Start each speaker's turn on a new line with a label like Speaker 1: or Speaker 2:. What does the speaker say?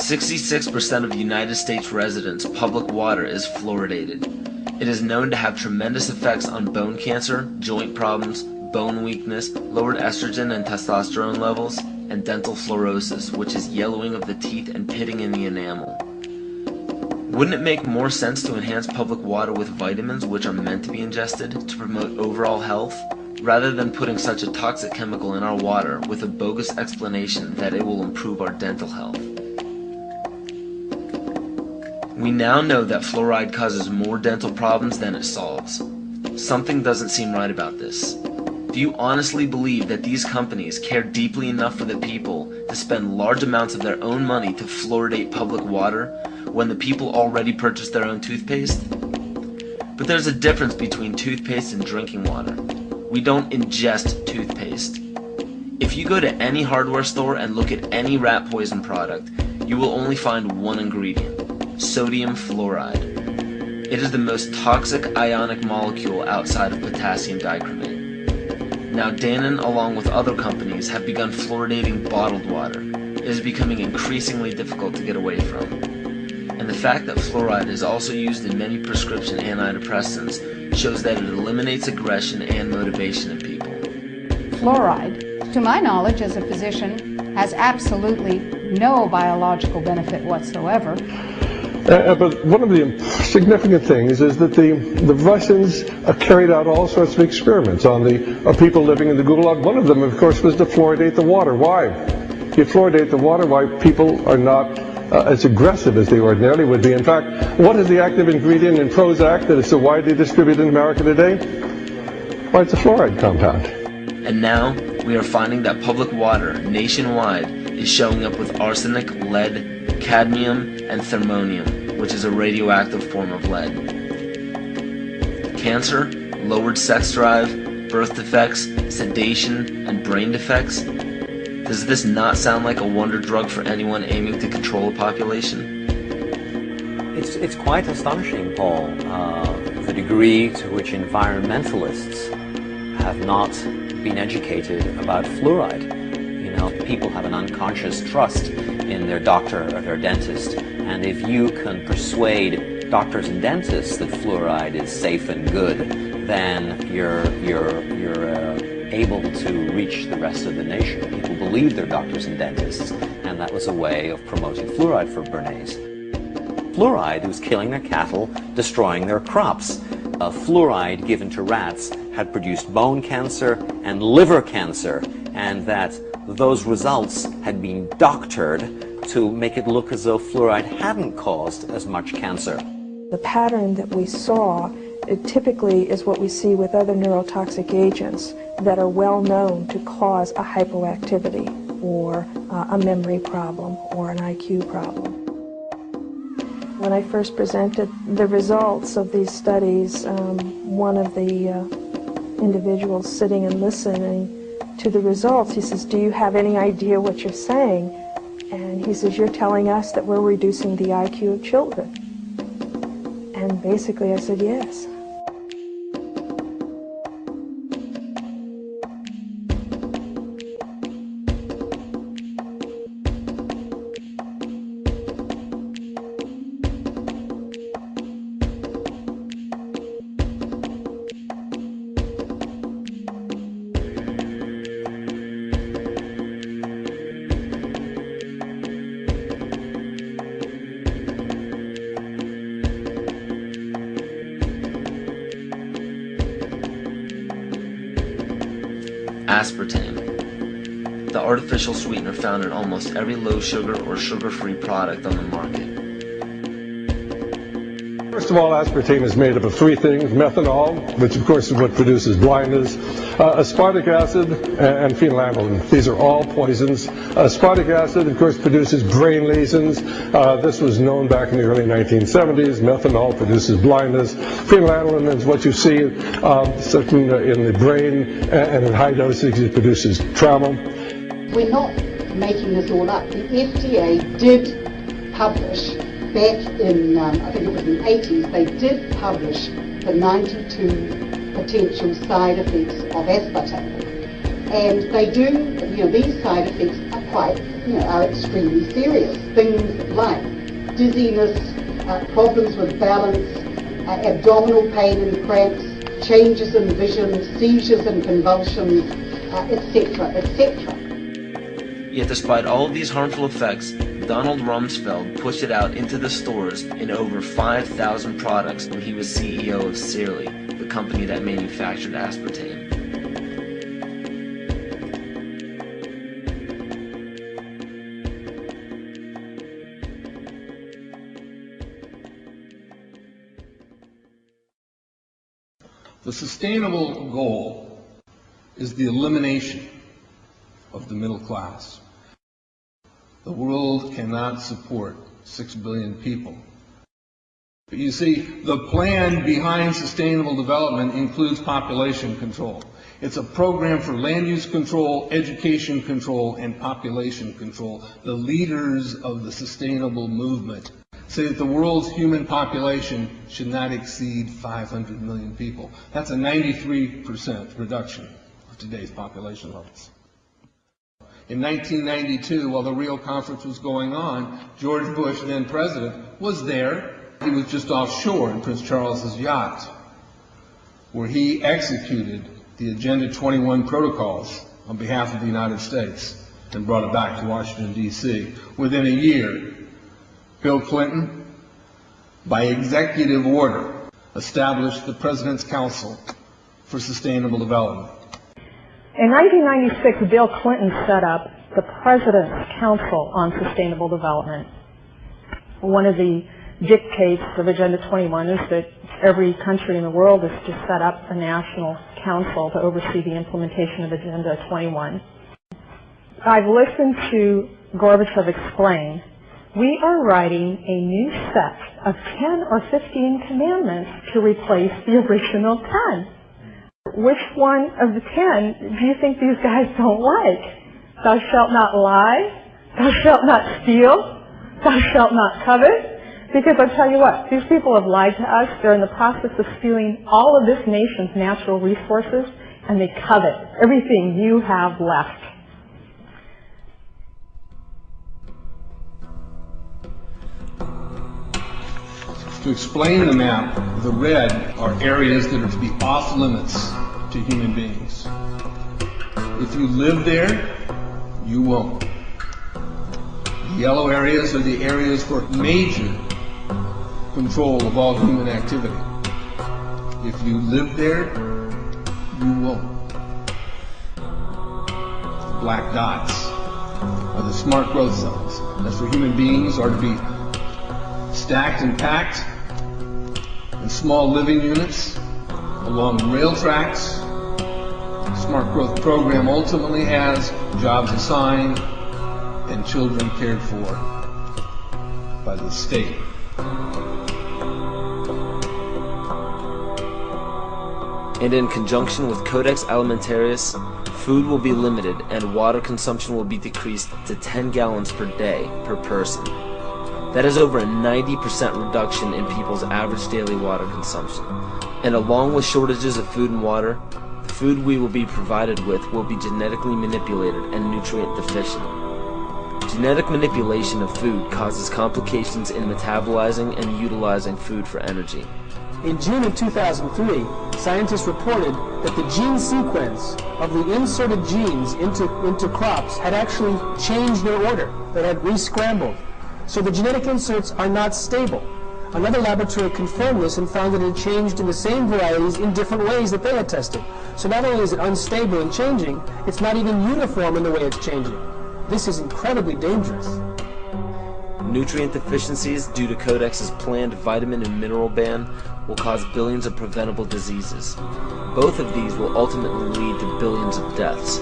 Speaker 1: 66% of United States residents' public water is fluoridated. It is known to have tremendous effects on bone cancer, joint problems, bone weakness, lowered estrogen and testosterone levels, and dental fluorosis, which is yellowing of the teeth and pitting in the enamel. Wouldn't it make more sense to enhance public water with vitamins which are meant to be ingested to promote overall health, rather than putting such a toxic chemical in our water with a bogus explanation that it will improve our dental health? We now know that fluoride causes more dental problems than it solves. Something doesn't seem right about this. Do you honestly believe that these companies care deeply enough for the people to spend large amounts of their own money to fluoridate public water when the people already purchase their own toothpaste? But there's a difference between toothpaste and drinking water. We don't ingest toothpaste. If you go to any hardware store and look at any rat poison product, you will only find one ingredient: sodium fluoride. It is the most toxic ionic molecule outside of potassium dichromate. Now Dannon, along with other companies, have begun fluoridating bottled water. It is becoming increasingly difficult to get away from. And the fact that fluoride is also used in many prescription antidepressants shows that it eliminates aggression and motivation in people.
Speaker 2: Fluoride, to my knowledge as a physician, has absolutely no biological benefit whatsoever.
Speaker 3: But one of the significant things is that the Russians carried out all sorts of experiments on the people living in the Gulag. One of them, of course, was to fluoridate the water. Why? You fluoridate the water, why people are not as aggressive as they ordinarily would be. In fact, what is the active ingredient in Prozac that is so widely distributed in America today? Why, it's a fluoride compound.
Speaker 1: And now, we are finding that public water nationwide is showing up with arsenic, lead, cadmium, and thermonium, which is a radioactive form of lead. Cancer, lowered sex drive, birth defects, sedation, and brain defects. Does this not sound like a wonder drug for anyone aiming to control a population?
Speaker 4: It's quite astonishing, Paul, the degree to which environmentalists have not been educated about fluoride. You know, people have an unconscious trust in their doctor or their dentist, and if you can persuade doctors and dentists that fluoride is safe and good, then you're able to reach the rest of the nation. People believe their doctors and dentists, and that was a way of promoting fluoride for Bernays. Fluoride was killing their cattle, destroying their crops. Fluoride given to rats had produced bone cancer and liver cancer, and that those results had been doctored to make it look as though fluoride hadn't caused as much cancer.
Speaker 5: The pattern that we saw, it typically is what we see with other neurotoxic agents that are well known to cause a hypoactivity or a memory problem or an IQ problem. When I first presented the results of these studies, one of the individuals sitting and listening to the results, he says, "Do you have any idea what you're saying?" And he says, "You're telling us that we're reducing the IQ of children." And basically I said, yes.
Speaker 1: Aspartame, the artificial sweetener found in almost every low-sugar or sugar-free product on the market.
Speaker 3: First of all, aspartame is made up of three things: methanol, which of course is what produces blindness, aspartic acid, and phenylalanine. These are all poisons. Aspartic acid, of course, produces brain lesions. This was known back in the early 1970s. Methanol produces blindness. Phenylalanine is what you see in the brain, and in high doses it produces trauma.
Speaker 6: We're not making this all up. The FDA did publish back in, I think it was in the 80s, they did publish the 92 potential side effects of aspartame. And they do, these side effects are quite, are extremely serious. Things like dizziness, problems with balance, abdominal pain and cramps, changes in vision, seizures and convulsions, etc., etc.
Speaker 1: Yet despite all of these harmful effects, Donald Rumsfeld pushed it out into the stores in over 5,000 products when he was CEO of Searly, the company that manufactured aspartame.
Speaker 7: The sustainable goal is the elimination of the middle class. The world cannot support 6 billion people. But you see, the plan behind sustainable development includes population control. It's a program for land use control, education control, and population control. The leaders of the sustainable movement say that the world's human population should not exceed 500 million people. That's a 93% reduction of today's population levels. In 1992, while the Rio conference was going on, George Bush, then president, was there. He was just offshore in Prince Charles's yacht, where he executed the Agenda 21 protocols on behalf of the United States and brought it back to Washington, D.C. Within a year, Bill Clinton, by executive order, established the President's Council for Sustainable Development.
Speaker 5: In 1996, Bill Clinton set up the President's Council on Sustainable Development. One of the dictates of Agenda 21 is that every country in the world is to set up a national council to oversee the implementation of Agenda 21. I've listened to Gorbachev explain, we are writing a new set of 10 or 15 commandments to replace the original 10. Which one of the 10 do you think these guys don't like? Thou shalt not lie, thou shalt not steal, thou shalt not covet. Because I'll tell you what, these people have lied to us. They're in the process of stealing all of this nation's natural resources, and they covet everything you have left.
Speaker 7: To explain the map, the red are areas that are to be off limits to human beings. If you live there, you won't. The yellow areas are the areas for major control of all human activity. If you live there, you won't. The black dots are the smart growth zones. That's where human beings are to be stacked and packed in small living units along rail tracks. The smart growth program ultimately has jobs assigned and children cared for by the state.
Speaker 1: And in conjunction with Codex Alimentarius, food will be limited and water consumption will be decreased to 10 gallons per day per person. That is over a 90% reduction in people's average daily water consumption. And along with shortages of food and water, the food we will be provided with will be genetically manipulated and nutrient deficient. Genetic manipulation of food causes complications in metabolizing and utilizing food for energy.
Speaker 8: In June of 2003, scientists reported that the gene sequence of the inserted genes into crops had actually changed their order. They had re-scrambled. So the genetic inserts are not stable. Another laboratory confirmed this and found that it had changed in the same varieties in different ways that they had tested. So not only is it unstable and changing, it's not even uniform in the way it's changing. This is incredibly dangerous.
Speaker 1: Nutrient deficiencies due to Codex's planned vitamin and mineral ban will cause billions of preventable diseases. Both of these will ultimately lead to billions of deaths.